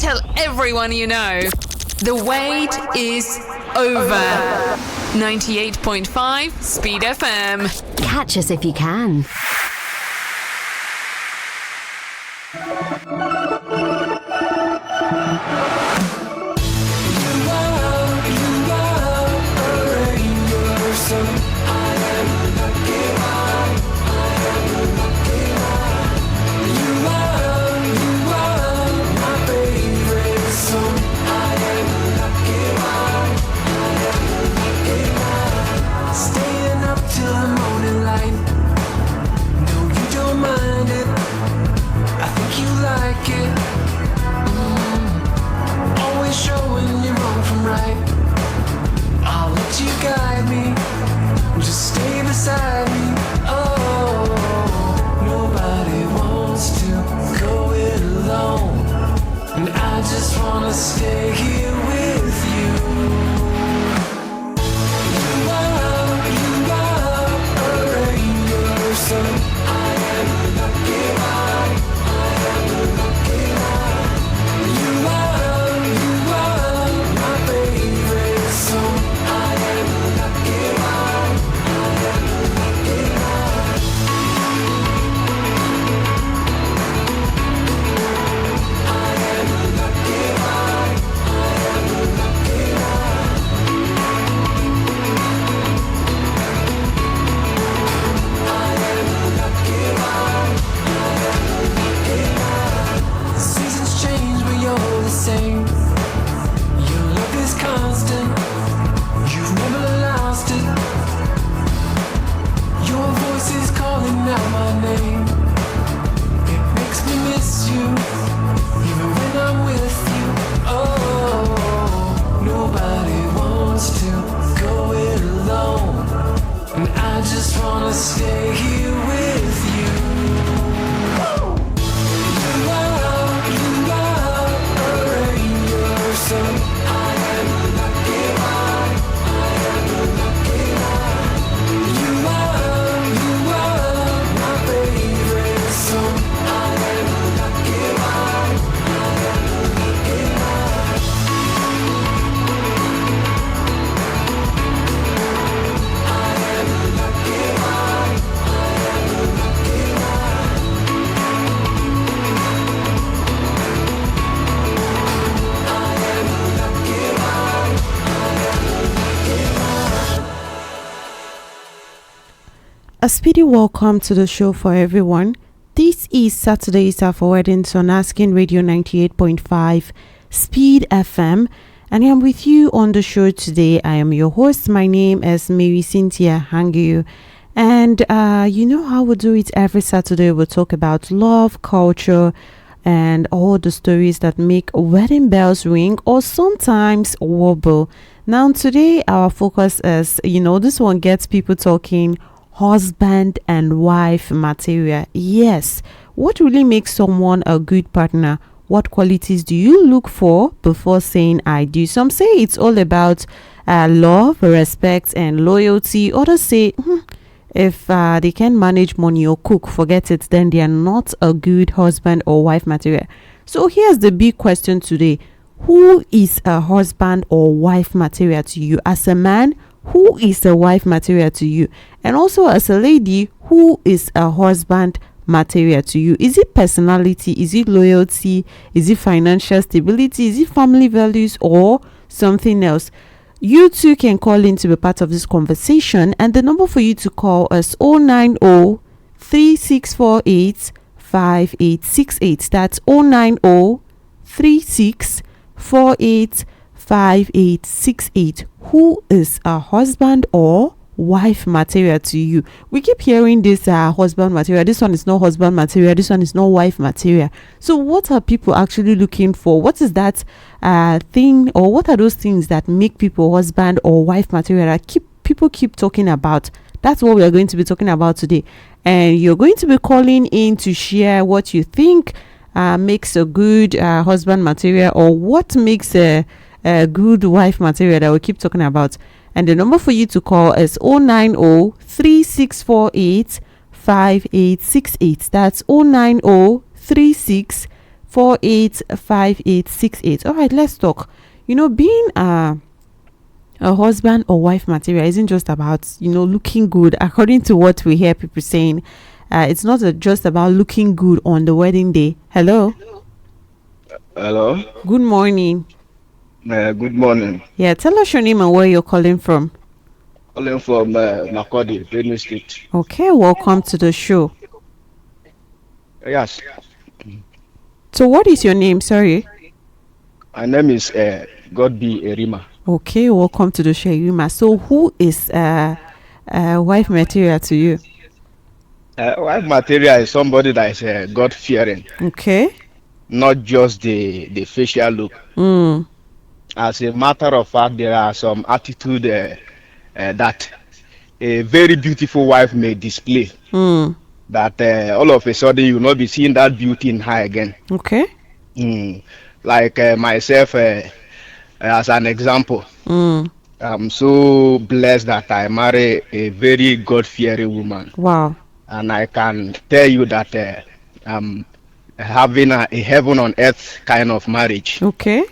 Tell everyone you know. The wait is over. 98.5 Speed FM. Catch us if you can. Guide me, just stay beside me. Oh, nobody wants to go it alone, and I just wanna stay here with you. You are a rainbow, so I am a lucky one. I am a lucky one. You are my favorite song. Stay here with you. You are a rainbow, so I am a lucky one. I am a lucky one. You are my favorite song. I am a lucky one. I am a lucky one. I am a lucky one. A speedy welcome to the show for everyone. This is Saturday's for Weddings on Asking Radio 98.5 Speed FM, and I'm with you on the show today. I am your host. My name is Marysyntia Hangeior, and you know how we do it every Saturday. We'll talk about love, culture, and all the stories that make wedding bells ring or sometimes wobble. Now today our focus is, this one gets people talking husband and wife material. Yes, what really makes someone a good partner? What qualities do you look for before saying I do? Some say it's all about love, respect, and loyalty. Others say if they can manage money or cook, forget it, then they are not a good husband or wife material. So here's the big question today: who is a husband or wife material to you? As a man, who is a wife material to you? And also as a lady, who is a husband material to you? Is it personality? Is it loyalty? Is it financial stability? Is it family values or something else? You too can call in to be part of this conversation, and the number for you to call is 090 3648 5868. That's 090 3648 5868. Who is a husband or wife material to you? We keep hearing this husband material. This one is not husband material. This one is not wife material. So what are people actually looking for? What is that thing, or what are those things that make people husband or wife material that people keep talking about? That's what we are going to be talking about today. And you're going to be calling in to share what you think makes a good husband material, or what makes a good wife material that we keep talking about. And the number for you to call is 090 3648 5868. That's 090 3648 485868. All right, let's talk. Being a husband or wife material isn't just about looking good. According to what we hear people saying, it's not just about looking good on the wedding day. Hello. Hello. Good morning. Good morning. Yeah, tell us your name and where you're calling from. Calling from Makodi, Benue State. Okay, welcome to the show. Yes. So what is your name? Sorry. My name is Godby Erima. Okay, welcome to the show, Yuma. So who is wife material to you? Wife material is somebody that is God fearing, Okay. not just the facial look. As a matter of fact, there are some attitude that a very beautiful wife may display. That all of a sudden you will not be seeing that beauty in her again. Okay. Like myself, as an example, I'm so blessed that I marry a very God-fearing woman. Wow. And I can tell you that I'm having a heaven on earth kind of marriage. Okay.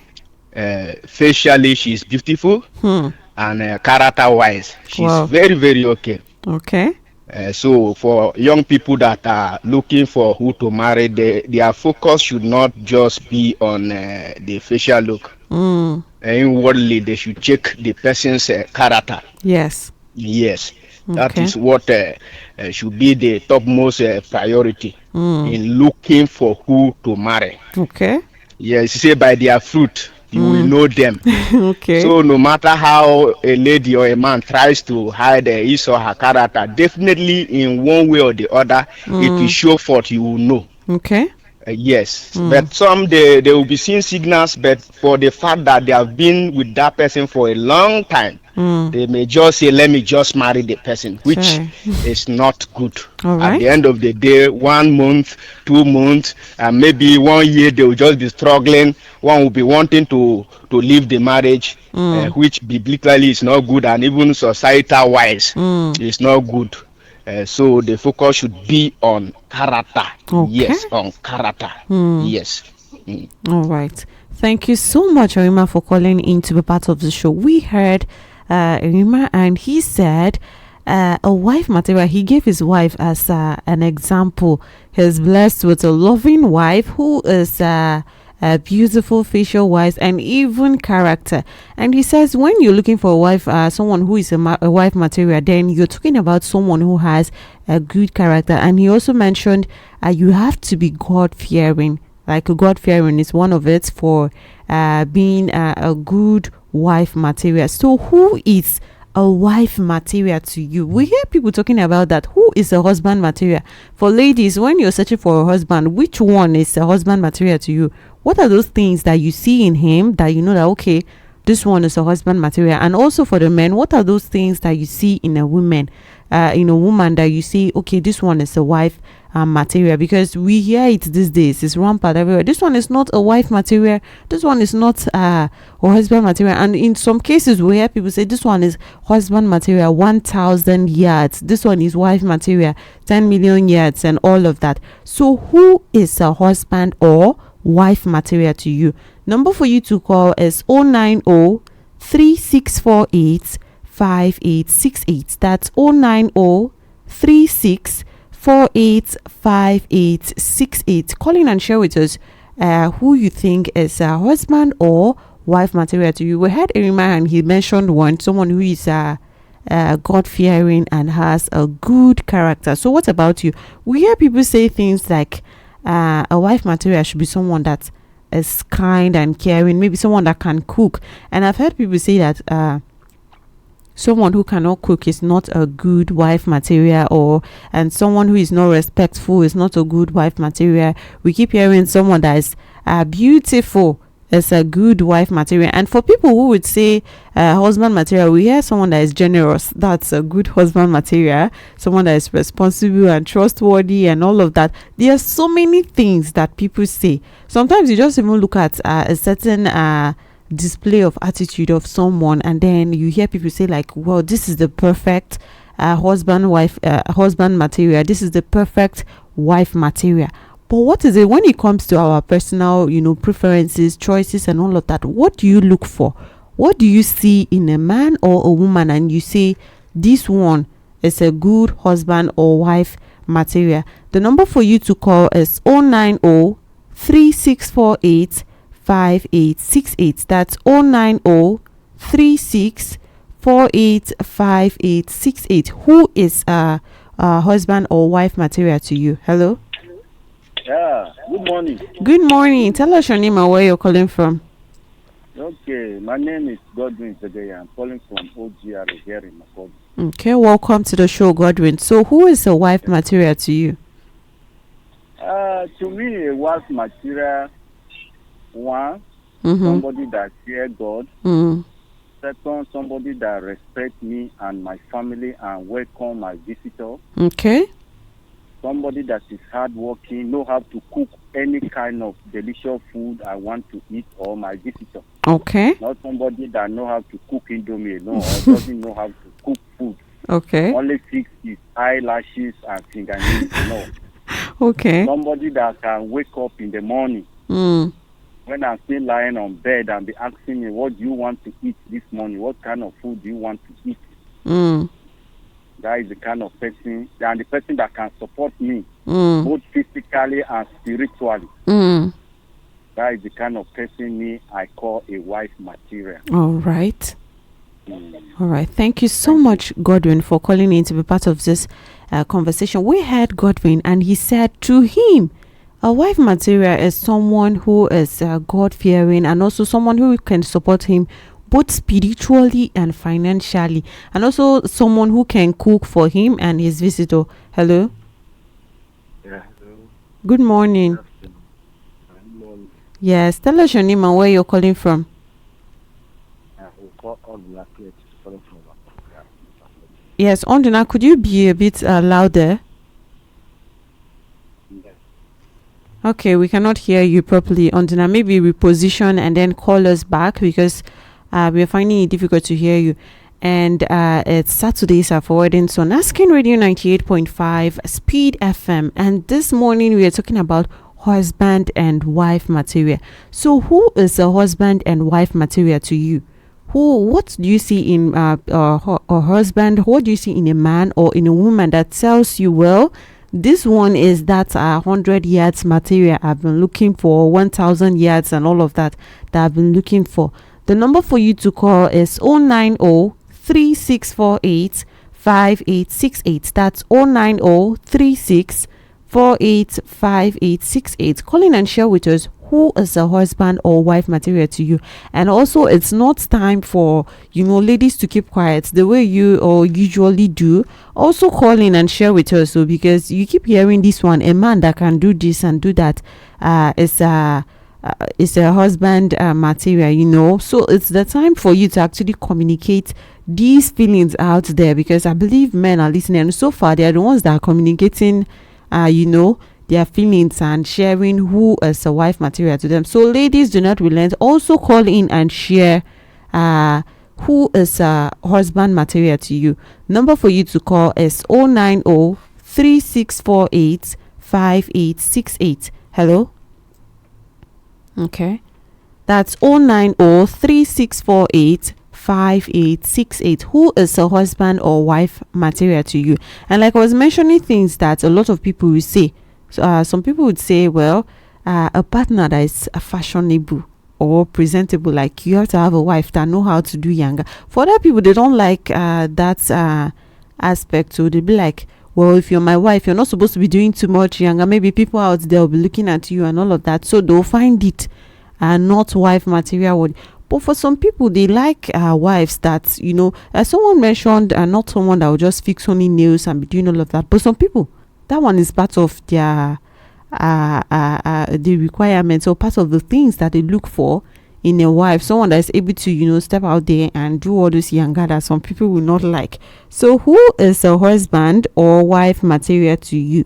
Facially, she's beautiful, and character-wise, she's very, very okay. Okay. So for young people that are looking for who to marry, their focus should not just be on the facial look. Inwardly, they should check the person's character. Yes. Yes, that is what should be the topmost priority in looking for who to marry. Okay. Yes, say by their fruit you will know them. Okay. So no matter how a lady or a man tries to hide his or her character, definitely in one way or the other, it will show forth. You will know. Okay. Yes, but some they will be seeing signals, but for the fact that they have been with that person for a long time, they may just say, let me just marry the person, which is not good. All right. At the end of the day, 1 month, 2 months, and maybe 1 year, they will just be struggling. One will be wanting to leave the marriage, which biblically is not good, and even societal wise is not good. So the focus should be on character. Okay. Yes, on character. Yes. All right. Thank you so much, Arima, for calling in to be part of the show. We heard Arima, and he said a wife material. He gave his wife as an example. He's blessed with a loving wife who is beautiful, facial wise, and even character. And he says when you're looking for a wife, someone who is a wife material, then you're talking about someone who has a good character. And he also mentioned you have to be God fearing. Like God fearing is one of it for being a good wife material. So who is a wife material to you? We hear people talking about that. Who is a husband material? For ladies, when you're searching for a husband, which one is a husband material to you? What are those things that you see in him that you know that, okay, this one is a husband material? And also for the men, what are those things that you see in a woman, that you see, okay, this one is a wife material? Because we hear it these days, it's rampant everywhere. This one is not a wife material, this one is not a husband material. And in some cases we hear people say this one is husband material 1,000 yards, this one is wife material 10 million yards, and all of that. So who is a husband or wife material to you? Number for you to call is 090-3648-5868. That's 090-3648-5868. Call in and share with us who you think is a husband or wife material to you. We had Erima, and he mentioned someone who is God fearing and has a good character. So what about you? We hear people say things like a wife material should be someone that is kind and caring, maybe someone that can cook. And I've heard people say that someone who cannot cook is not a good wife material, and someone who is not respectful is not a good wife material. We keep hearing someone that is beautiful is a good wife material. And for people who would say husband material, we hear someone that is generous, that's a good husband material. Someone that is responsible and trustworthy and all of that. There are so many things that people say. Sometimes you just even look at a certain display of attitude of someone, and then you hear people say like, well, this is the perfect husband material, this is the perfect wife material. But what is it when it comes to our personal, preferences, choices, and all of that? What do you look for? What do you see in a man or a woman, and you say this one is a good husband or wife material? The number for you to call is 090 3648 5868. That's 090 3648 5868. Who is a husband or wife material to you? Hello. Yeah, good morning. Good morning. Tell us your name and where you're calling from. Okay, my name is Godwin today. I'm calling from OGR here in Makodi. Okay, welcome to the show, Godwin. So, who is a wife material to you? To me, a wife material, one, Mm-hmm. somebody that fear God. Mm. Second, somebody that respect me and my family and welcome my visitor. Okay. Somebody that is hardworking, know how to cook any kind of delicious food I want to eat or my visitor. Okay. Not somebody that know how to cook indomie alone or doesn't know how to cook food. Okay. Only fix his eyelashes and fingernails. Okay. Somebody that can wake up in the morning Mm. when I'm still lying on bed and be asking me, what do you want to eat this morning? What kind of food do you want to eat? Mm. That is the kind of person, and the person that can support me Mm. both physically and spiritually. Mm. That is the kind of person I call a wife material. All right. Mm. All right. Thank you so much, Godwin, for calling in to be part of this conversation. We had Godwin, and he said to him, a wife material is someone who is God-fearing and also someone who can support him both spiritually and financially, and also someone who can cook for him and his visitor. Hello. Yeah, hello. Good morning. Good morning. Yes. Tell us your name and where you're calling from. We'll call all the kids calling from Yes, Ondina, could you be a bit louder? Yes. Okay, we cannot hear you properly, Ondina. Maybe reposition and then call us back because we're finding it difficult to hear you. And it's Saturdays are forwarding. So Asking Radio 98.5 Speed FM. And this morning we are talking about husband and wife material. So who is a husband and wife material to you? What do you see in a husband? What do you see in a man or in a woman that tells you, well, this one is that 100 yards material I've been looking for, 1,000 yards and all of that I've been looking for? The number for you to call is 090 3648 5868. That's 090 3648 5868. Call in and share with us who is a husband or wife material to you. And also, it's not time for ladies to keep quiet the way you or usually do. Also call in and share with us, so because you keep hearing this one, a man that can do this and do that is a husband material, so it's the time for you to actually communicate these feelings out there, because I believe men are listening, and so far they are the ones that are communicating their feelings and sharing who is a wife material to them. So ladies, do not relent. Also call in and share who is a husband material to you. Number for you to call is 090 3648 5868. Hello. Okay, that's 090 3648 5868. Who is a husband or wife material to you? And like I was mentioning, things that a lot of people will say. So, some people would say, well, a partner that is fashionable or presentable, like you have to have a wife that know how to do younger. For other people, they don't like that aspect. So they'll be like, well, if you're my wife, you're not supposed to be doing too much younger. Maybe people out there will be looking at you and all of that. So they'll find it not wife material. But for some people, they like wives that, someone mentioned, not someone that will just fix only nails and be doing all of that. But some people, that one is part of their the requirements or part of the things that they look for in a wife. Someone that is able to, step out there and do all those younger that some people will not like. So who is a husband or wife material to you?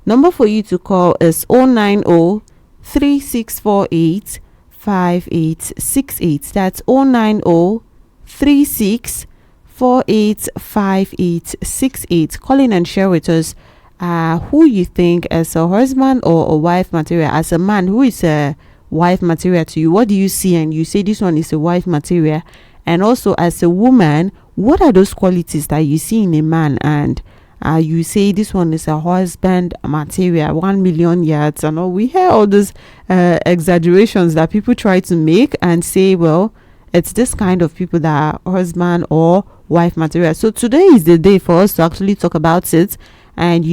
Number for you to call is 090 3648 5868. That's 090 3648 5868. Call in and share with us who you think is a husband or a wife material. As a man, who is a wife material to you? What do you see and you say this one is a wife material? And also as a woman, what are those qualities that you see in a man and you say this one is a husband material? 1 million yards and all. We hear all those exaggerations that people try to make and say, well, it's this kind of people that are husband or wife material. So today is the day for us to actually talk about it and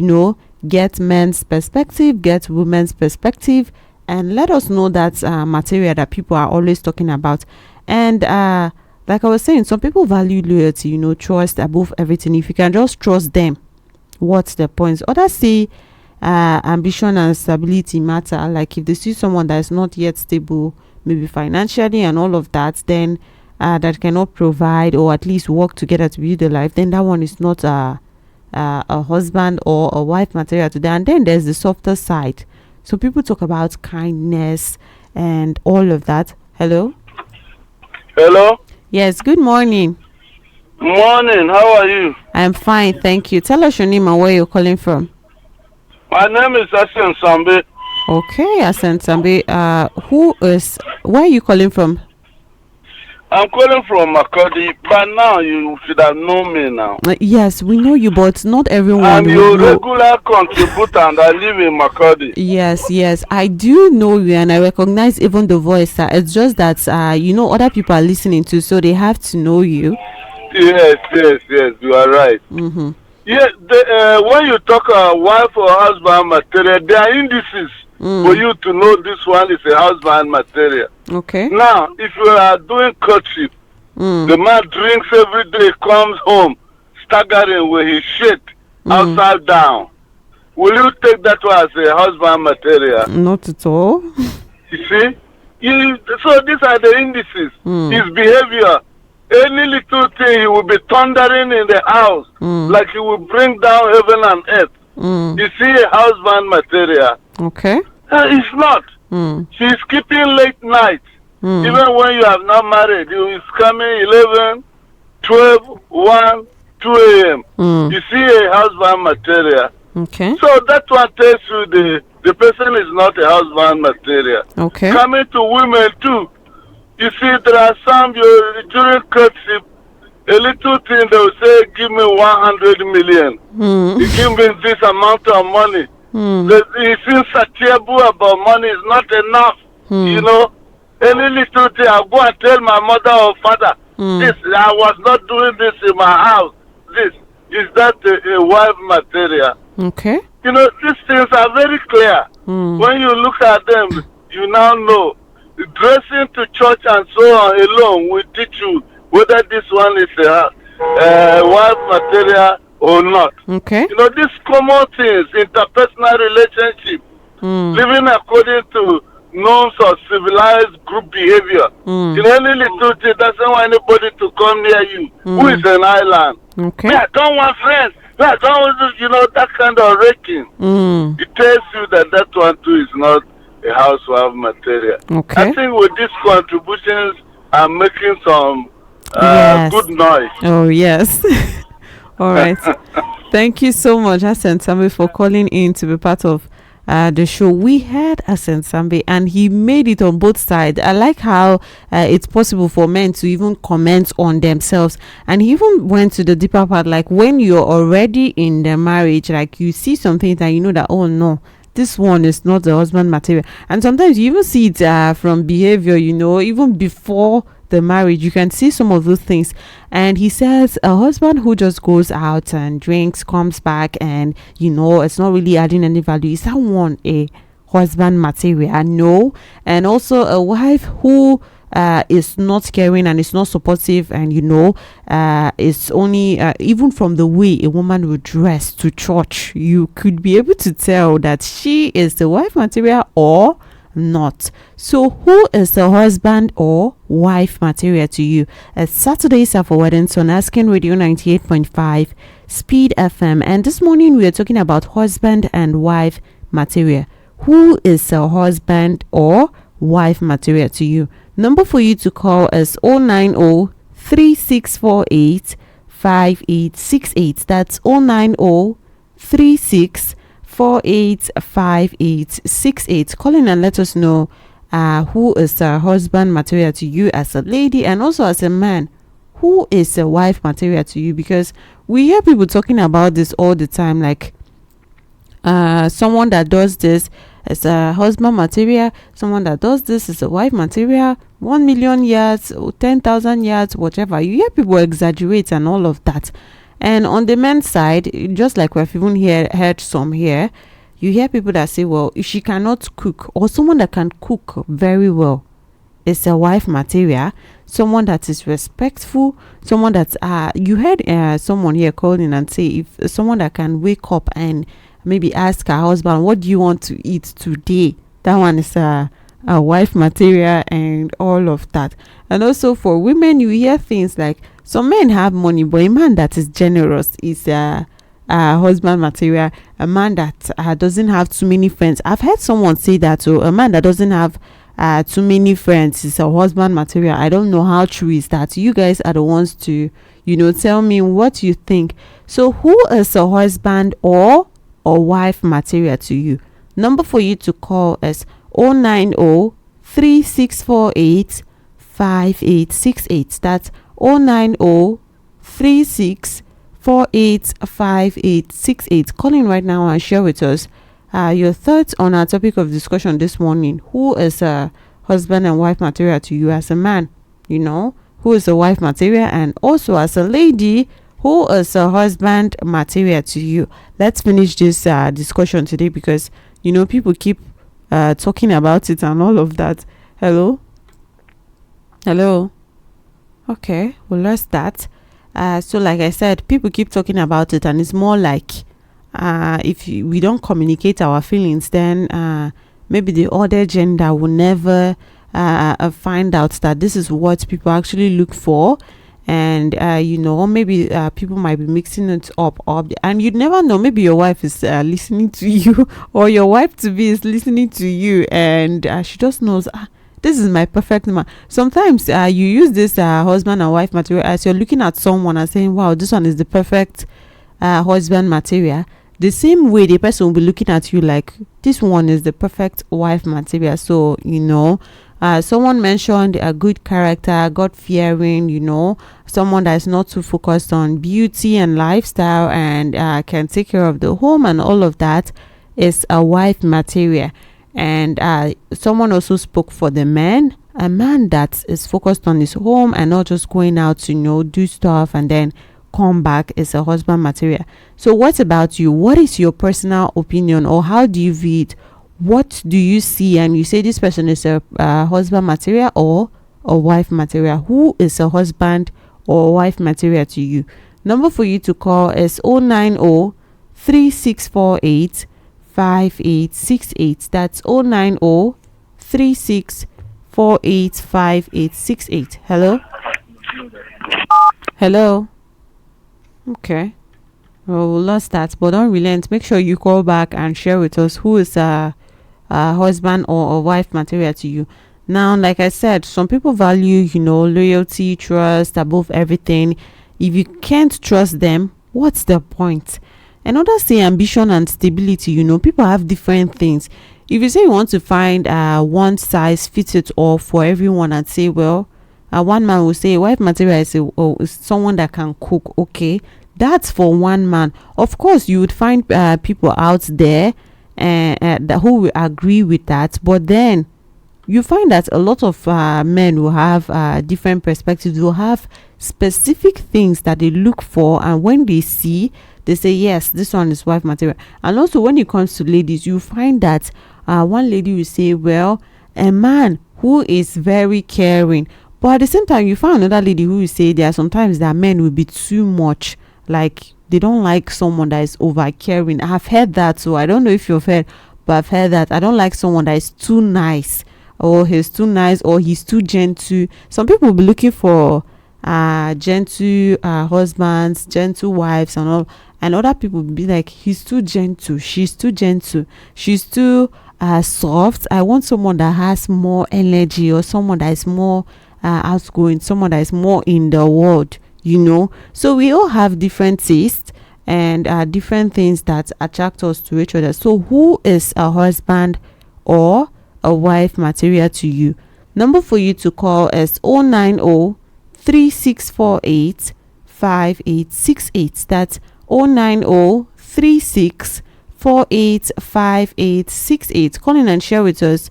get men's perspective, get women's perspective, and let us know that material that people are always talking about. And like I was saying, some people value loyalty, trust above everything. If you can just trust them, what's the point? Others say ambition and stability matter. Like if they see someone that is not yet stable, maybe financially and all of that, then that cannot provide or at least work together to build a life, then that one is not a husband or a wife material to them. And then there's the softer side. So people talk about kindness and all of that. Hello? Hello? Yes, good morning. Morning, how are you? I'm fine, thank you. Tell us your name and where you're calling from. My name is Asen Sambe. Okay, Asen Sambe. Where are you calling from? I'm calling from Makodi, but now you should have known me now. Yes, we know you, but not everyone I'm will your know. regular contributor and I live in Makodi. Yes, I do know you and I recognize even the voice. It's just that, other people are listening to, so they have to know you. Yes, you are right. Mm-hmm. Yes, when you talk wife or husband material, there are indices for you to know this one is a husband material. Okay. Now, if you are doing courtship, the man drinks every day, comes home, staggering with his shit upside down. Will you take that one as a husband material? Not at all. You see? So these are the indices. His behavior. Any little thing, he will be thundering in the house, like he will bring down heaven and earth. You see a husband material? Okay. It's not. She's keeping late nights. Even when you have not married, you is coming 11, 12, 1, 2 a.m. You see a husband material. Okay. So that one tells you the person is not a husband material. Okay. Coming to women too. You see, there are some during courtship, a little thing they will say, give me 100 million. You give me this amount of money. He seems satiable about money is not enough. Any little thing, I'll go and tell my mother or father, this, I was not doing this in my house. This, is that a wife material? Okay. These things are very clear. When you look at them, you now know. Dressing to church and so on alone will teach you whether this one is a wife material or not. Okay. These common things, interpersonal relationship, living according to norms of civilized group behavior. Any little thing doesn't want anybody to come near you. Who is an island? Okay. I don't want friends. I don't want, that kind of raking. It tells you that one too is not a housewife material. Okay. I think with these contributions, I'm making some good noise. Oh, yes. All right. Thank you so much, Asen Sambe, for calling in to be part of the show. We had Asen Sambe and he made it on both sides. I like how it's possible for men to even comment on themselves, and he even went to the deeper part, like when you're already in the marriage, like you see something that you know that, oh no, this one is not the husband material. And sometimes you even see it from behavior, even before the marriage, you can see some of those things. And he says a husband who just goes out and drinks, comes back, and it's not really adding any value, is that one a husband material? No. And also a wife who is not caring and is not supportive, and it's only even from the way a woman would dress to church, you could be able to tell that she is the wife material or not. So who is the husband or wife material to you? It's Saturday's for WEDDiNGS on Asking Radio 98.5 Speed FM, and this morning we are talking about husband and wife material. Who is a husband or wife material to you? Number for you to call is 090-3648-5868. That's 090-3648-5868. 36485868. Call in and let us know who is a husband material to you as a lady, and also as a man, who is a wife material to you, because we hear people talking about this all the time, like someone that does this is a husband material, someone that does this is a wife material, 1 million yards, 10,000 yards, whatever. You hear people exaggerate and all of that. And on the men's side, just like we've even heard some here, you hear people that say, well, if she cannot cook, or someone that can cook very well is a wife material. Someone that is respectful, someone that you heard someone here calling and say, if someone that can wake up and maybe ask her husband, what do you want to eat today? That one is a wife material and all of that. And also for women, you hear things like, some men have money, but a man that is generous is a husband material. A man that doesn't have too many friends. I've heard someone say that. So a man that doesn't have too many friends is a husband material. I don't know how true is that. You guys are the ones to, tell me what you think. So who is a husband or a wife material to you? Number for you to call is 090-3648-5868. That's 090-3648-5868. Call in right now and share with us your thoughts on our topic of discussion this morning. Who is a husband and wife material to you as a man? Who is a wife material? And also as a lady, who is a husband material to you? Let's finish this discussion today, because people keep talking about it and all of that. Hello. Okay, well, let's start. So like I said, people keep talking about it, and it's more like if we don't communicate our feelings, then maybe the other gender will never find out that this is what people actually look for. And maybe people might be mixing it up, and you'd never know. Maybe your wife is listening to you, or your wife to be is listening to you, and she just knows, this is my perfect man. Sometimes you use this husband and wife material as you're looking at someone and saying, wow, this one is the perfect husband material. The same way the person will be looking at you like, this one is the perfect wife material. So someone mentioned a good character, God-fearing, someone that is not too focused on beauty and lifestyle, and can take care of the home and all of that, is a wife material. And someone also spoke for the man, a man that is focused on his home and not just going out to do stuff and then come back, is a husband material. So what about you? What is your personal opinion, or how do you view it? What do you see and you say this person is a husband material or a wife material? Who is a husband or wife material to you? Number for you to call is 090-3648-5868. That's 090-3648-5868. Hello. Okay. Well, we lost that, but don't relent. Make sure you call back and share with us who is a husband or a wife material to you. Now, like I said, some people value, loyalty, trust above everything. If you can't trust them, what's the point? And others say ambition and stability. People have different things. If you say you want to find one size fits it all for everyone, and say, well, one man will say wife material is someone that can cook. Okay, that's for one man. Of course, you would find people out there who will agree with that, but then you find that a lot of men will have different perspectives, will have specific things that they look for, and when they see, they say, yes, this one is wife material. And also when it comes to ladies, you find that one lady will say, well, a man who is very caring, but at the same time you find another lady who will say there are sometimes that men will be too much, like they don't like someone that is over caring. I've heard that, so I don't know if you've heard, but I've heard that I don't like someone that is too nice, or he's too nice, or he's too gentle. Some people will be looking for gentle husbands, gentle wives and all, and other people will be like, he's too gentle, she's too gentle, she's too soft. I want someone that has more energy, or someone that is more outgoing, someone that is more in the world. So we all have different tastes, and different things that attract us to each other. So who is a husband or a wife material to you? Number for you to call is 090-3648-5868. That's 090-3648-5868. Call in and share with us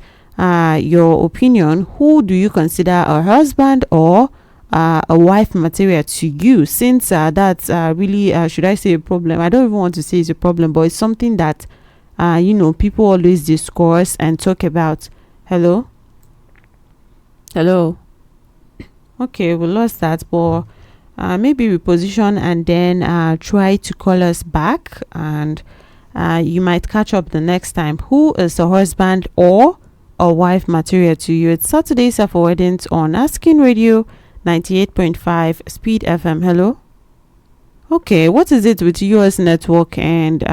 your opinion. Who do you consider a husband or a wife material to you? Since that's really should I say a problem? I don't even want to say it's a problem, but it's something that people always discuss and talk about. Hello. Okay, we lost that, but maybe reposition and then try to call us back, and you might catch up the next time. Who is a husband or a wife material to you? It's Saturdays for Weddings on Asking Radio 98.5 Speed FM. Hello. Okay, what is it with US network and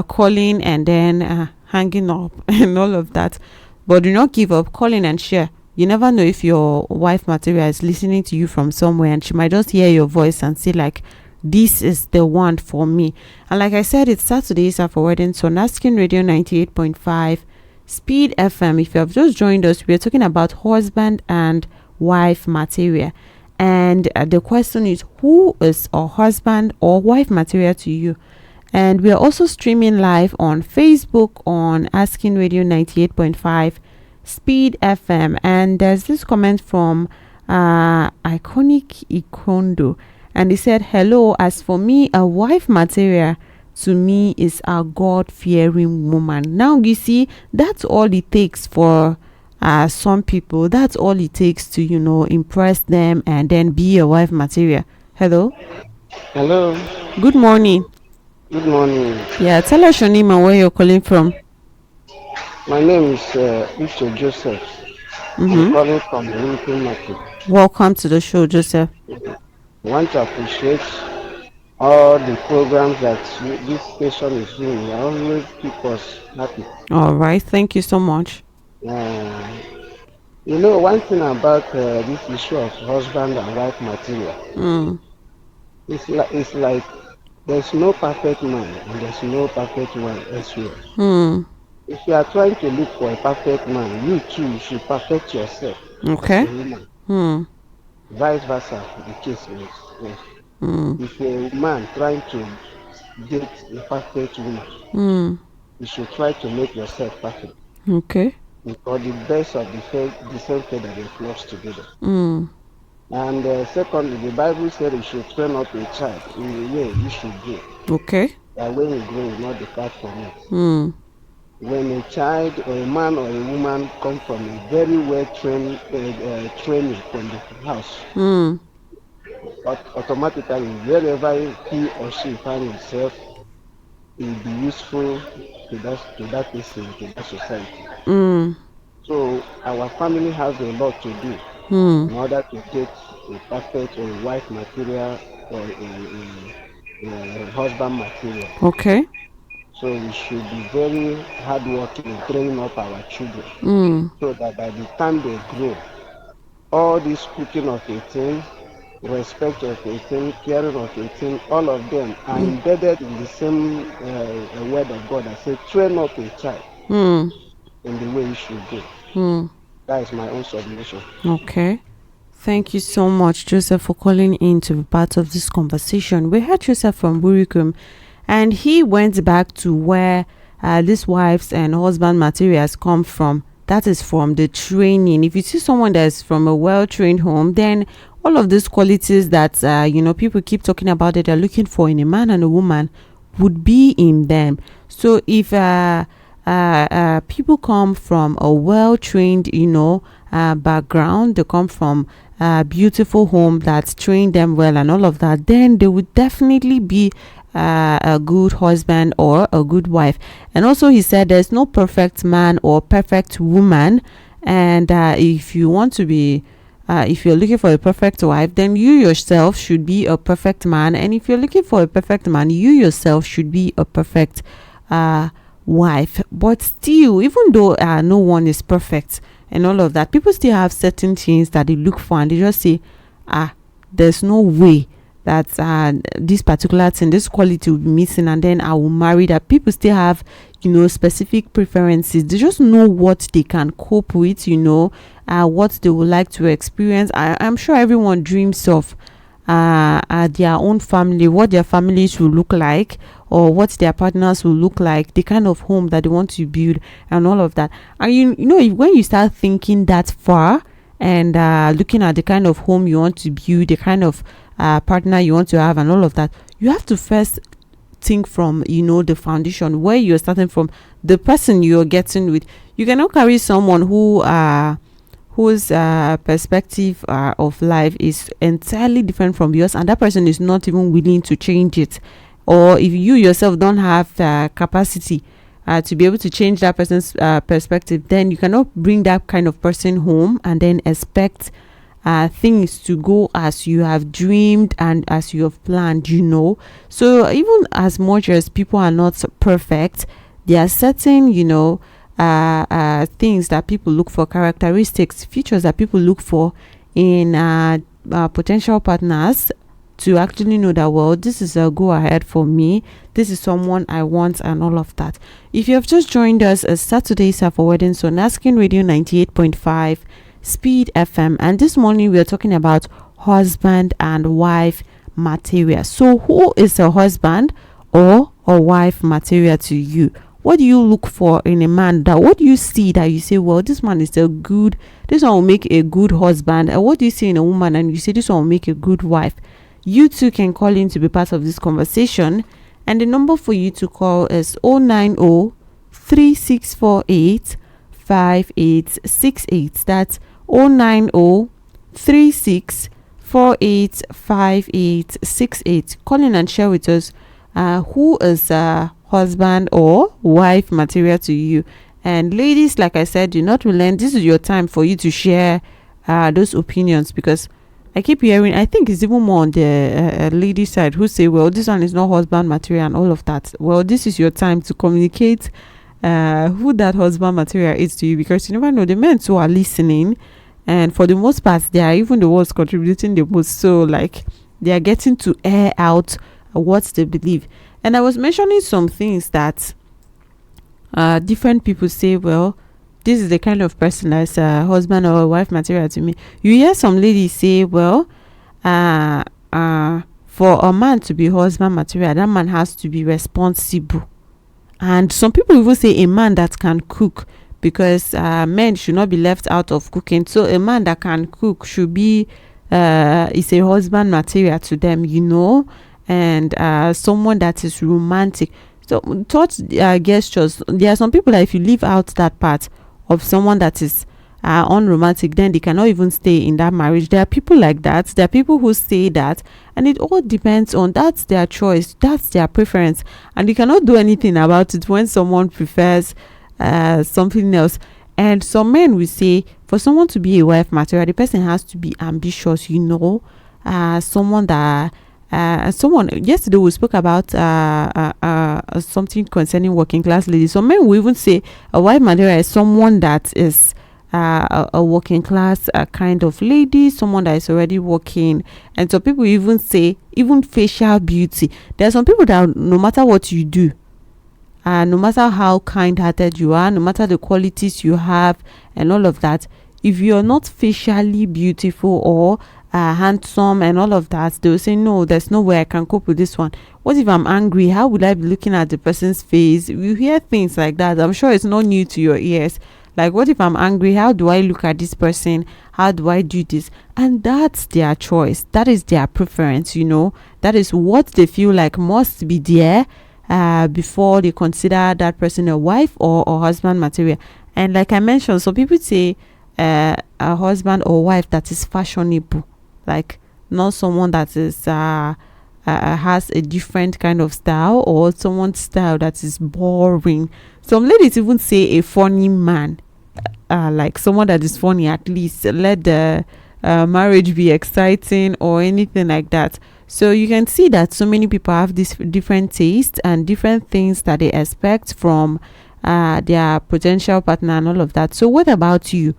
calling and then hanging up and all of that? But do not give up. Call in and share. You never know if your wife material is listening to you from somewhere, and she might just hear your voice and say like, this is the one for me. And like I said, it's Saturdays for Weddings on Asking Radio 98.5 Speed FM. If you have just joined us, we are talking about husband and wife material, and the question is, who is a husband or wife material to you? And we are also streaming live on Facebook on Asking Radio 98.5 Speed FM. And there's this comment from Iconic Ikondo, and he said, hello, as for me, a wife material to me is a God-fearing woman. Now you see, that's all it takes for some people. That's all it takes to impress them and then be a wife material. Hello. Good morning. Good morning. Yeah, tell us your name and where you're calling from. My name is Mr. Joseph. I'm calling from the Liverpool Market. Welcome to the show, Joseph. I want to appreciate all the programs that this station is doing. They always keep us happy. All right, thank you so much. One thing about this issue of husband and wife material, it's like there's no perfect man and there's no perfect woman elsewhere. If you are trying to look for a perfect man, you too should perfect yourself. Okay. As a woman. Vice versa, the case is. If you're a man trying to date a perfect woman, you should try to make yourself perfect. Okay. Because the best of the same feather they flock together. And secondly, the Bible said you should train up a child in the way you should go. Okay. That when you grow, you not depart from it. When a child or a man or a woman come from a very well trained training from the house, automatically wherever he or she finds himself, he will be useful to that person, to that society. So our family has a lot to do in order to get a perfect or a wife material or a husband material. Okay. So we should be very hardworking in training up our children, so that by the time they grow, all this cooking of a thing, respect of a thing, caring of a thing, all of them are embedded in the same word of God that says, train up a child in the way you should go. That is my own submission. Okay. Thank you so much, Joseph, for calling in to be part of this conversation. We had Joseph from Burikum, and he went back to where these wives and husband materials come from. That is from the training. If you see someone that's from a well-trained home, then all of these qualities that people keep talking about that they're looking for in a man and a woman would be in them. So if people come from a well-trained background, they come from a beautiful home that's trained them well and all of that, then they would definitely be a good husband or a good wife. And also he said there's no perfect man or perfect woman, and if you want to be if you're looking for a perfect wife, then you yourself should be a perfect man, and if you're looking for a perfect man, you yourself should be a perfect wife. But still, even though no one is perfect and all of that, people still have certain things that they look for, and they just say there's no way that this particular thing, this quality will be missing, and then I will marry that. People still have, specific preferences. They just know what they can cope with, what they would like to experience. I'm sure everyone dreams of their own family, what their families will look like, or what their partners will look like, the kind of home that they want to build, and all of that. And when you start thinking that far, and looking at the kind of home you want to build, the kind of partner you want to have, and all of that, you have to first think from the foundation, where you're starting from, the person you're getting with. You cannot carry someone whose perspective of life is entirely different from yours, and that person is not even willing to change it. Or if you yourself don't have the capacity to be able to change that person's perspective, then you cannot bring that kind of person home and then expect things to go as you have dreamed and as you have planned. So even as much as people are not perfect, there are certain things that people look for, characteristics, features that people look for in potential partners, to actually know that, well, this is a go ahead for me, this is someone I want, and all of that. If you have just joined us, Saturdays are for weddings on Asking Radio 98.5 Speed FM, and this morning we are talking about husband and wife material. So who is a husband or a wife material to you? What do you look for in a man? What do you see that you say, well, this man is this one will make a good husband? And what do you see in a woman and you say this one will make a good wife? You too can call in to be part of this conversation, and the number for you to call is 090-3648-5868. That's 090-3648-5868. Call in and share with us who is husband or wife material to you. And ladies, like I said, do not relent. This is your time for you to share those opinions, because I keep hearing, I think it's even more on the lady side, who say, well, this one is not husband material and all of that. Well, this is your time to communicate who that husband material is to you, because you never know, the men who are listening, and for the most part, they are even the ones contributing the most. So like, they are getting to air out what they believe. And I was mentioning some things that different people say, well, this is the kind of person that's a husband or a wife material to me. You hear some ladies say, well, for a man to be husband material, that man has to be responsible. And some people even say a man that can cook, because men should not be left out of cooking. So a man that can cook should be is a husband material to them, and someone that is romantic. So thoughts, gestures. There are some people that if you leave out that part of someone that is unromantic, then they cannot even stay in that marriage. There are people like that. There are people who say that, and it all depends on, that's their choice, that's their preference, and you cannot do anything about it when someone prefers something else. And some men will say, for someone to be a wife material, the person has to be ambitious, someone that someone yesterday we spoke about something concerning working class ladies. Some men will even say a wife material is someone that is a working class kind of lady, someone that is already working. And some people even say even facial beauty. There are some people that no matter what you do, no matter how kind-hearted you are, no matter the qualities you have and all of that, if you're not facially beautiful or handsome and all of that, they will say, no, there's no way I can cope with this one. What if I'm angry? How would I be looking at the person's face? You hear things like that. I'm sure it's not new to your ears. Like, what if I'm angry? How do I look at this person? How do I do this? And that's their choice. That is their preference, That is what they feel like must be there before they consider that person a wife or husband material. And like I mentioned, some people say a husband or wife that is fashionable, like not someone that is has a different kind of style, or someone's style that is boring. Some ladies even say a funny man, like someone that is funny, at least let the marriage be exciting or anything like that. So you can see that so many people have this different tastes and different things that they expect from their potential partner and all of that. So what about you?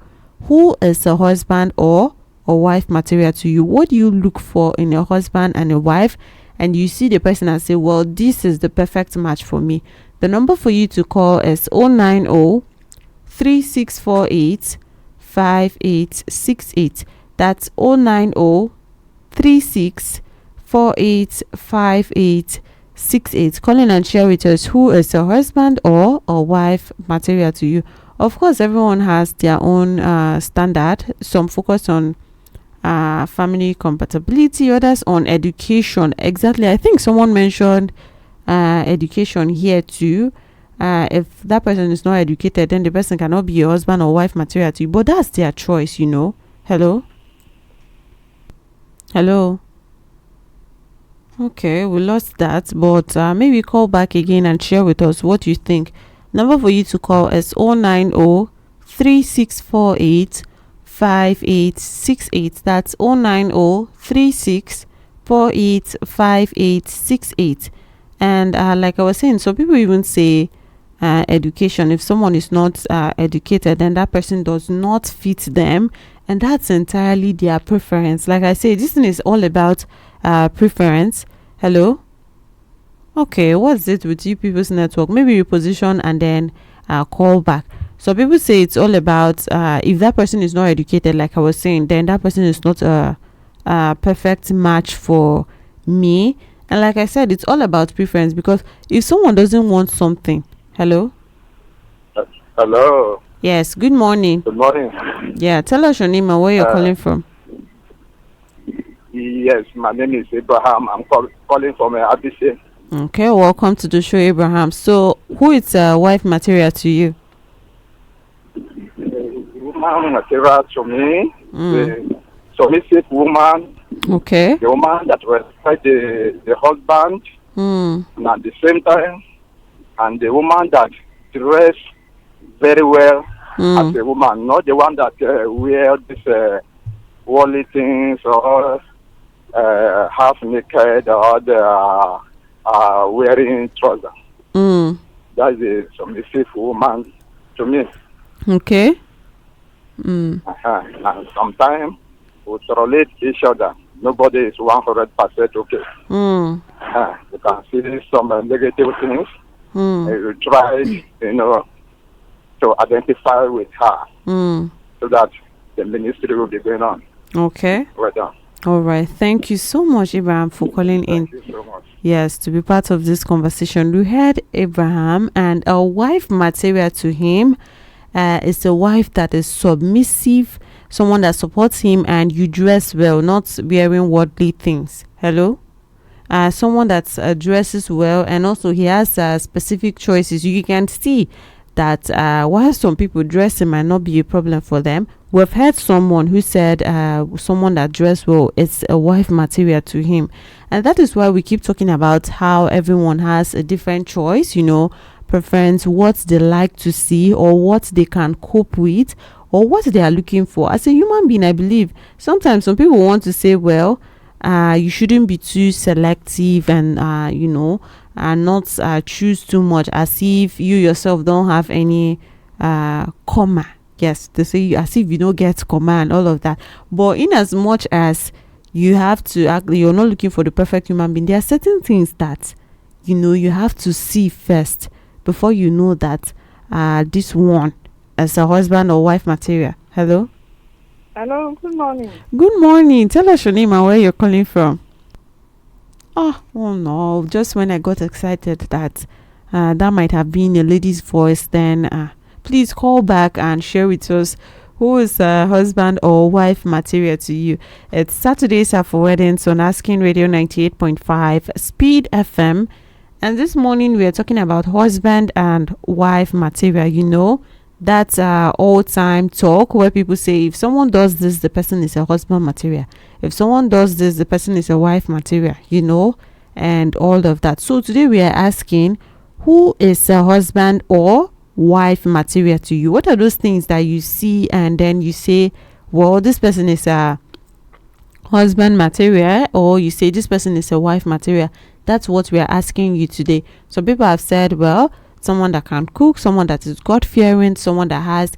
Who is a husband or or wife material to you? What do you look for in a husband and a wife? And you see the person and say, well, this is the perfect match for me. The number for you to call is 090 3648 5868. That's 090 3648 5868. Call in and share with us who is a husband or a wife material to you. Of course, everyone has their own standard. Some focus on family compatibility, others on education. Exactly. I think someone mentioned education here too. If that person is not educated, then the person cannot be your husband or wife material to you. But that's their choice, you know. Hello? Hello? Okay, we lost that. But maybe call back again and share with us what you think. Number for you to call is 090 3648 5868. That's 090 3648 5868. And like I was saying, some people even say education. If someone is not educated, then that person does not fit them, and that's entirely their preference. Like I say, this thing is all about preference. Hello? Okay, what's it with you people's network? Maybe reposition and then call back. So people say it's all about if that person is not educated, like I was saying, then that person is not a perfect match for me. And like I said, it's all about preference, because if someone doesn't want something. Hello? Hello. Yes, good morning. Good morning. Yeah, tell us your name and where you're calling from. Yes, my name is Abraham. I'm calling from ABC. Okay, welcome to the show, Abraham. So, who is wife material to you? Woman material to me, the submissive woman. Okay. The woman that respects the husband, and at the same time, and the woman that dress very well as a woman, not the one that wear this worldly things or half naked or wearing trousers. That's a submissive woman to me. Okay. And sometimes we tolerate each other. Nobody is 100% okay. You can see some negative things. And you try, to identify with her so that the ministry will be going on. Okay. Well done. All right. Thank you so much, Abraham, for calling in. Thank you so much. Yes, to be part of this conversation. We had Abraham, and a wife material to him is a wife that is submissive, someone that supports him, and you dress well, not wearing worldly things. Hello? Someone that dresses well, and also he has specific choices. You can see that while some people dressing might not be a problem for them, we've heard someone who said someone that dressed well is a wife material to him. And that is why we keep talking about how everyone has a different choice, preference, what they like to see or what they can cope with or what they are looking for. As a human being, I believe sometimes some people want to say, well, you shouldn't be too selective and and not choose too much, as if you yourself don't have any comma. Yes, they say as if you don't get comma and all of that. But in as much as you have to act, you're not looking for the perfect human being, there are certain things that you have to see first before you know that this one as a husband or wife material. Hello? Hello, good morning. Good morning. Tell us your name and where you're calling from. Oh no, just when I got excited that that might have been a lady's voice, then please call back and share with us who is husband or wife material to you. It's Saturdays are for weddings on Asking Radio 98.5 Speed FM, and this morning we are talking about husband and wife material. That's all time talk where people say if someone does this, the person is a husband material. If someone does this, the person is a wife material, and all of that. So today we are asking, who is a husband or wife material to you? What are those things that you see and then you say, well, this person is a husband material, or you say this person is a wife material? That's what we are asking you today. So people have said, well, someone that can cook, someone that is God-fearing, someone that has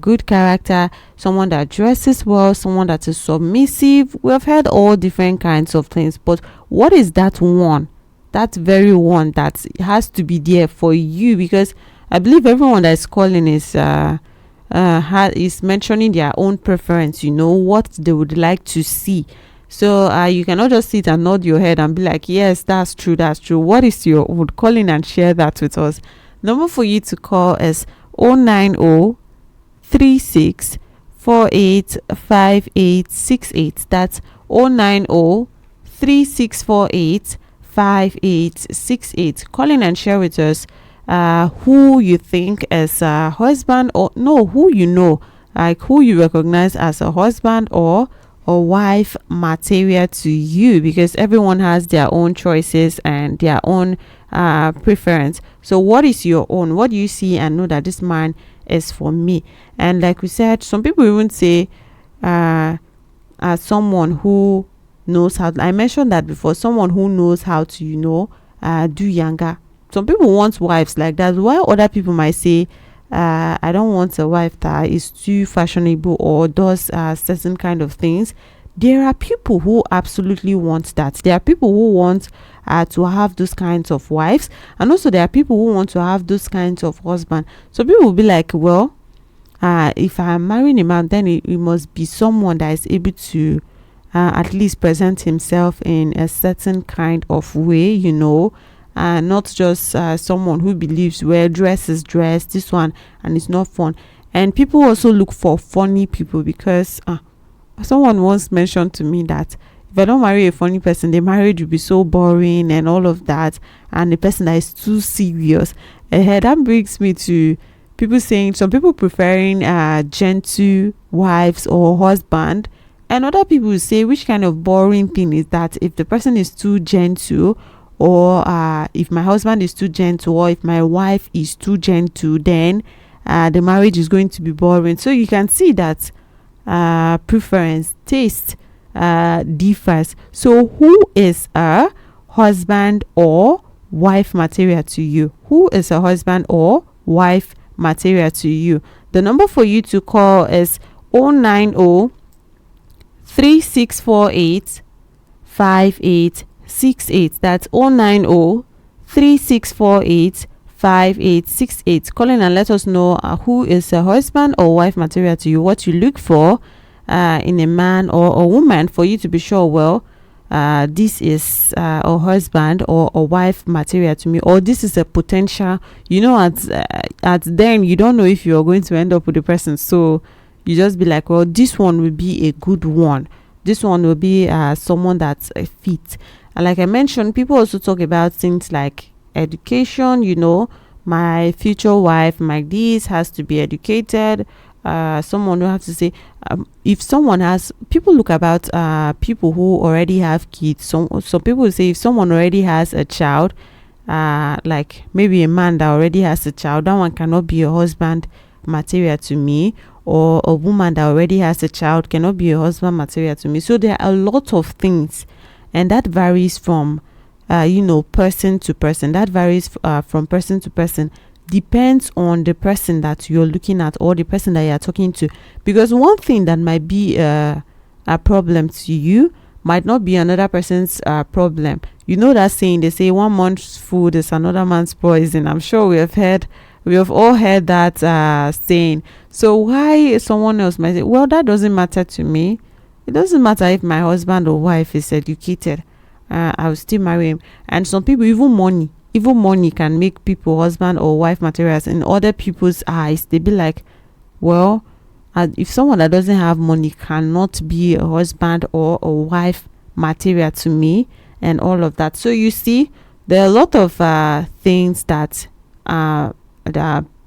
good character, someone that dresses well, someone that is submissive. We have heard all different kinds of things, but what is that one, that very one that has to be there for you? Because I believe everyone that is calling is mentioning their own preference, what they would like to see. So you cannot just sit and nod your head and be like, yes, that's true. What is your own? Call in and share that with us. Number for you to call is 090-3648-5868. That's 090-3648-5868. Call in and share with us who you think is a husband, or no, who like who you recognize as a husband or wife material to you, because everyone has their own choices and their own preference. So what is your own? What do you see and know that this man is for me? And like we said, some people even say as someone who knows how I mentioned that before, someone who knows how to do younger. Some people want wives like that, while other people might say I don't want a wife that is too fashionable or does certain kind of things. There are people who absolutely want that. There are people who want to have those kinds of wives, and also there are people who want to have those kinds of husband. So people will be like, well, if I'm marrying a man, then it must be someone that is able to at least present himself in a certain kind of way, not just someone who believes, well, dress is dress, this one, and it's not fun. And people also look for funny people, because someone once mentioned to me that if I don't marry a funny person, the marriage will be so boring and all of that, and the person that is too serious. That brings me to people saying, some people preferring gentle wives or husband, and other people say, which kind of boring thing is that? If the person is too gentle, or if my husband is too gentle, or if my wife is too gentle, then the marriage is going to be boring. So you can see that preference, taste differs. So who is a husband or wife material to you? Who is a husband or wife material to you? The number for you to call is 090-3648-5868. That's 090-3648-5868. Call in and let us know who is a husband or wife material to you, what you look for in a man or a woman, for you to be sure, well, this is a husband or a wife material to me, or this is a potential. At then you don't know if you're going to end up with the person, so you just be like, well, this one will be a good one, this one will be someone that's a fit. And like I mentioned, people also talk about things like education. My future wife, my this has to be educated. Someone will have to say, if someone has, people look about people who already have kids. Some people will say, if someone already has a child, like maybe a man that already has a child, that one cannot be a husband material to me, or a woman that already has a child cannot be a husband material to me. So there are a lot of things, and that varies from person to person. That varies from person to person. Depends on the person that you're looking at, or the person that you're talking to, because one thing that might be a problem to you might not be another person's problem. That saying, they say 1 month's food is another man's poison. I'm sure we have all heard that saying. So why someone else might say, well, that doesn't matter to me. It doesn't matter if my husband or wife is educated, I will still marry him. And some people, even money can make people husband or wife materials in other people's eyes. They be like, well, if someone that doesn't have money cannot be a husband or a wife material to me, and all of that. So you see, there are a lot of things that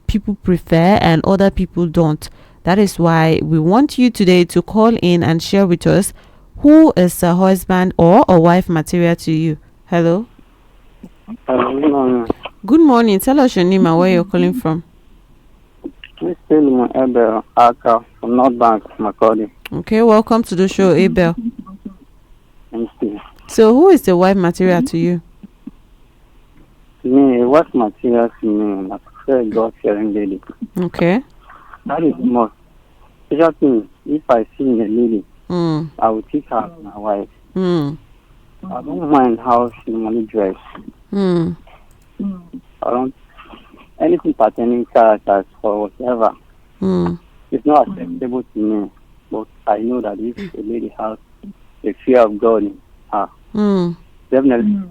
people prefer and other people don't. That is why we want you today to call in and share with us who is a husband or a wife material to you. Hello. Good morning. Good morning. Tell us your name and where you're calling from. This is Abel Aka from North Bank, Macaulay. Okay, welcome to the show, Abel. Thank you. So who is the wife material to you? To me, what material to me? I prefer a God-fearing lady. Okay. That is the most special thing. If I see a lady, Mm. I will take her as my wife. Mm. I don't mind how she normally dress. Mm. I don't anything pertaining characters or whatever. Mm. It's not acceptable to me. But I know that if a lady has a fear of God in her, Mm. definitely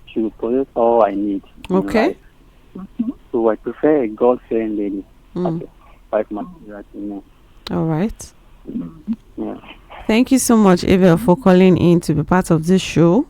she will possess all I need. in Okay. life. So I prefer a God-fearing lady Mm. as a wife material to me. All right. Yeah. Thank you so much, Abel, for calling in to be part of this show.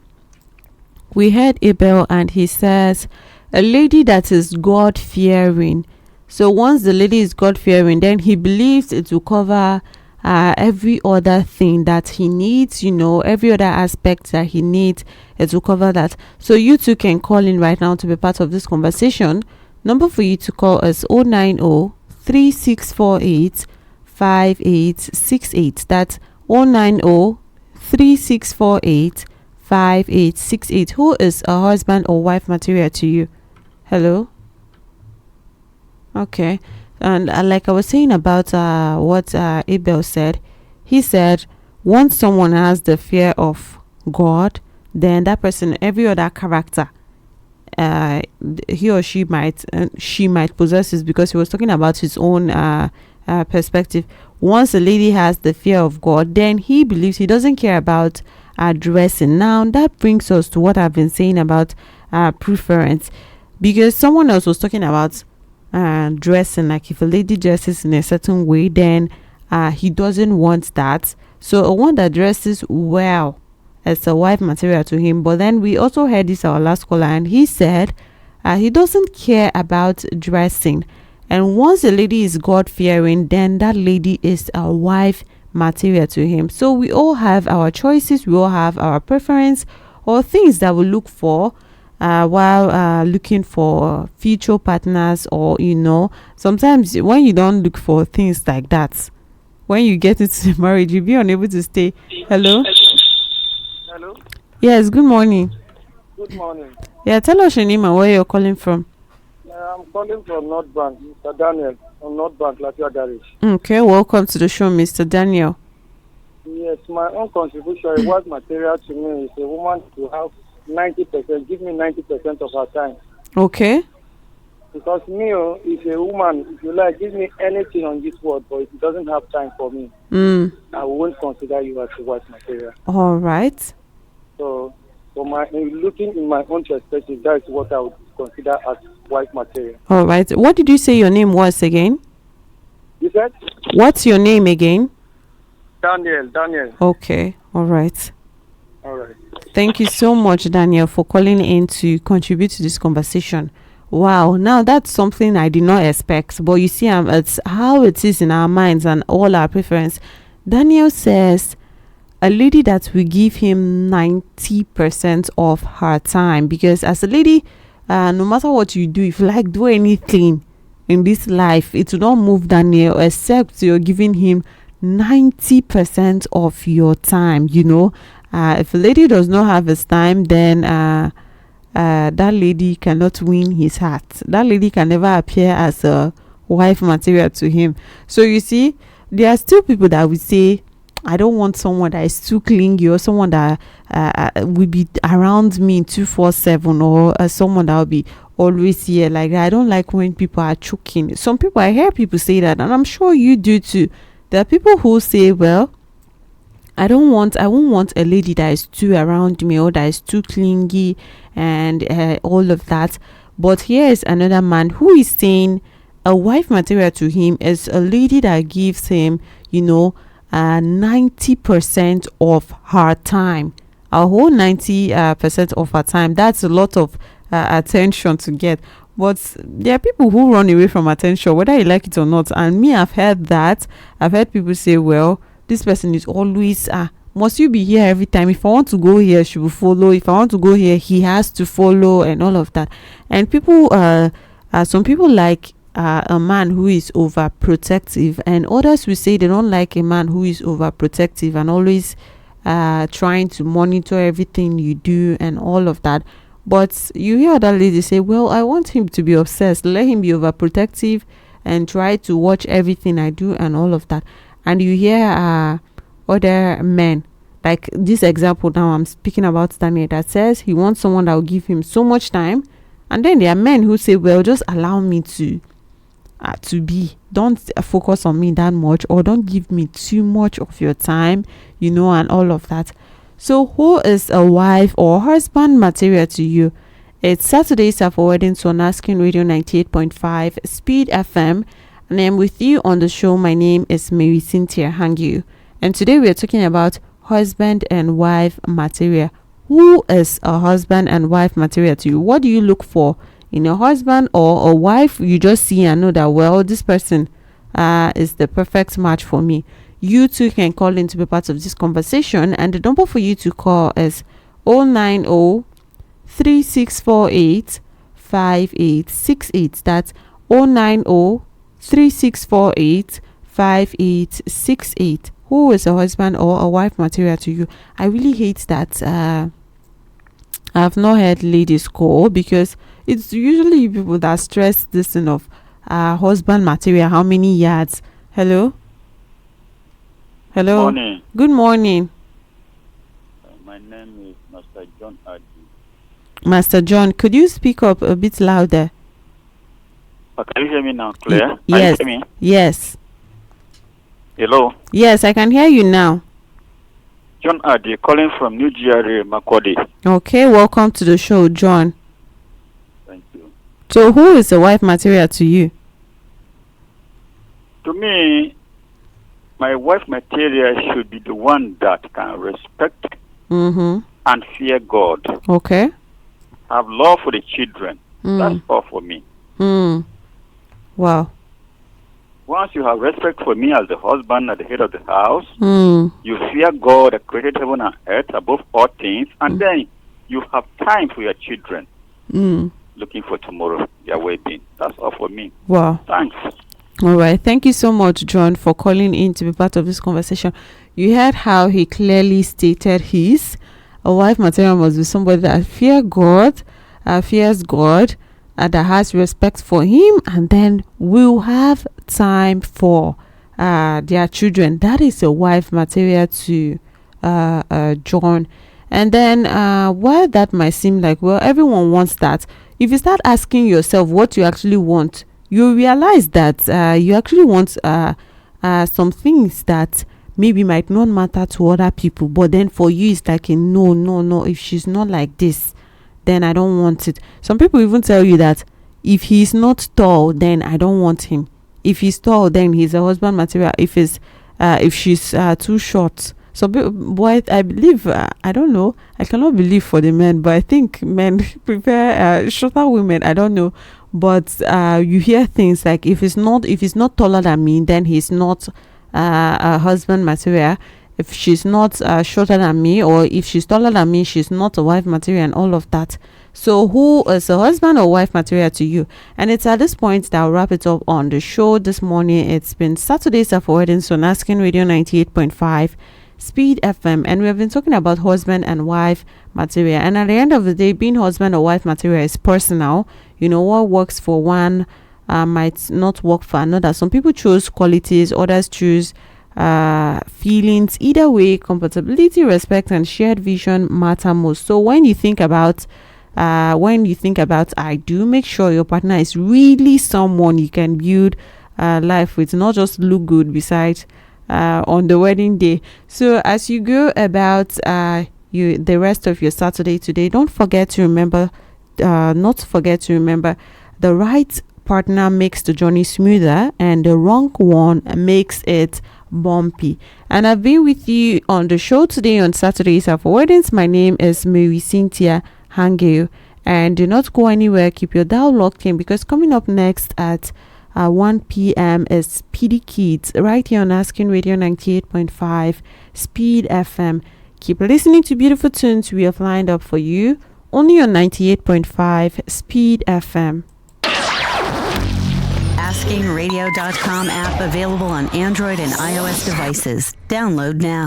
We heard Abel, and he says, a lady that is God fearing. So once the lady is God fearing, then he believes it will cover every other thing that he needs, every other aspect that he needs, it will cover that. So you too can call in right now to be part of this conversation. Number for you to call is 090 3648 5868. That's 090 3648 5868. Who is a husband or wife material to you? Hello? Okay. And like I was saying about what Abel said, he said once someone has the fear of God, then that person, every other character, he or she might possess it, because he was talking about his own perspective. Once a lady has the fear of God, then he believes, he doesn't care about dressing. Now that brings us to what I've been saying about preference, because someone else was talking about dressing, like if a lady dresses in a certain way, then he doesn't want that. So a one that dresses well as a wife material to him. But then we also heard this our last caller, and he said he doesn't care about dressing. And once a lady is God fearing, then that lady is a wife material to him. So we all have our choices, we all have our preference, or things that we look for while looking for future partners. Or sometimes when you don't look for things like that, when you get into marriage, you'll be unable to stay. Hello? Hello. Yes, good morning. Good morning. Yeah, tell us your name and where you're calling from. I'm calling from North Bank, Mr. Daniel, from North Bank, Latvia Garage. Okay, welcome to the show, Mr. Daniel. Yes, my own contribution, a wife material to me is a woman to have 90%, give me 90% of her time. Okay. Because me, if a woman, if you like, give me anything on this world, but if it doesn't have time for me, I won't consider you as a wife material. All right. So, looking in my own perspective, that is what I would consider as wife material. All right. What did you say your name was again? You said? What's your name again? Daniel. Okay. All right. All right. Thank you so much, Daniel, for calling in to contribute to this conversation. Wow, now that's something I did not expect, but you see, it's how it is in our minds and all our preference. Daniel says a lady that will give him 90% of her time, because as a lady, no matter what you do, if you like do anything in this life, it will not move Daniel except you're giving him 90% of your time. If a lady does not have his time, then that lady cannot win his heart. That lady can never appear as a wife material to him. So you see, there are still people that will say, I don't want someone that is too clingy, or someone that will be around me 24/7, or someone that will be always here. Like, I don't like when people are choking. Some people, I hear people say that, and I'm sure you do too. There are people who say, well, I won't want a lady that is too around me, or that is too clingy and all of that. But here is another man who is saying a wife material to him is a lady that gives him 90% of her time. A whole 90% of her time. That's a lot of attention to get. But there are people who run away from attention, whether you like it or not. And me, I've heard that. I've heard people say, well, this person is always must you be here every time? If I want to go here, she will follow. If I want to go here, he has to follow, and all of that. And people some people like a man who is overprotective, and others will say they don't like a man who is overprotective and always trying to monitor everything you do and all of that. But you hear other ladies say, well, I want him to be obsessed. Let him be overprotective and try to watch everything I do and all of that. And you hear other men, like this example now I'm speaking about Daniel, that says he wants someone that will give him so much time, and then there are men who say, well, just allow me to be, don't focus on me that much, or don't give me too much of your time, and all of that. So who is a wife or husband material to you? It's Saturdays for Weddings on Asking Radio 98.5 Speed FM, and I'm with you on the show. My name is Marysyntia Hangeior, and today we are talking about husband and wife material. Who is a husband and wife material to you? What do you look for in a husband or a wife? You just see and know that, well, this person is the perfect match for me. You too can call in to be part of this conversation, and the number for you to call is 090 3648 5868. That's 090 3648 5868. Who is a husband or a wife material to you? I really hate that I've not heard ladies call, because it's usually people that stress this thing of husband material. How many yards? Hello. Morning. Good morning. My name is Master John Adi. Master John, could you speak up a bit louder? Can you hear me now, clear? Yes. Can you hear me? Yes. Hello. Yes, I can hear you now. John Adi, calling from New GRA, Makodi. Okay, welcome to the show, John. Thank you. So, who is a wife material to you? To me, my wife material should be the one that can respect and fear God. Okay. Have love for the children. That's all for me. Wow. Once you have respect for me as the husband at the head of the house, you fear God that created heaven and earth above all things, and then you have time for your children. Looking for tomorrow, their well-being. That's all for me. Wow. Thanks. All right. Thank you so much, John, for calling in to be part of this conversation. You heard how he clearly stated a wife material must be somebody that fears God, that has respect for him, and then will have time for their children. That is a wife material to John. And then while that might seem like, well, everyone wants that, if you start asking yourself what you actually want, you realize that you actually want some things that maybe might not matter to other people, but then for you it's like no, if she's not like this, then I don't want it. Some people even tell you that if he's not tall, then I don't want him. If he's tall, then he's a husband material. If she's too short. Some people, but I believe, I don't know, I cannot believe for the men, but I think men prefer shorter women. I don't know, but you hear things like, if he's not taller than me, then he's not a husband material. If she's not shorter than me, or if she's taller than me, she's not a wife material, and all of that. So who is a husband or wife material to you? And it's at this point that I'll wrap it up on the show this morning. It's been Saturdays for Weddings on Asking Radio 98.5 Speed FM, and we have been talking about husband and wife material. And at the end of the day, being husband or wife material is personal. What works for one might not work for another. Some people choose qualities, others choose feelings. Either way, compatibility, respect, and shared vision matter most. So when you think about I do, make sure your partner is really someone you can build life with, not just look good beside on the wedding day. So as you go about the rest of your Saturday today, don't forget to remember the right partner makes the journey smoother, and the wrong one makes it bumpy. And I've been with you on the show today on Saturdays for Weddings. My name is Marysyntia Hangeior, and do not go anywhere. Keep your dial locked in, because coming up next at 1 p.m. is PD Kids right here on Asking Radio 98.5 Speed FM. Keep listening to beautiful tunes we have lined up for you only on 98.5 Speed FM. AskingRadio.com app available on Android and iOS devices. Download now.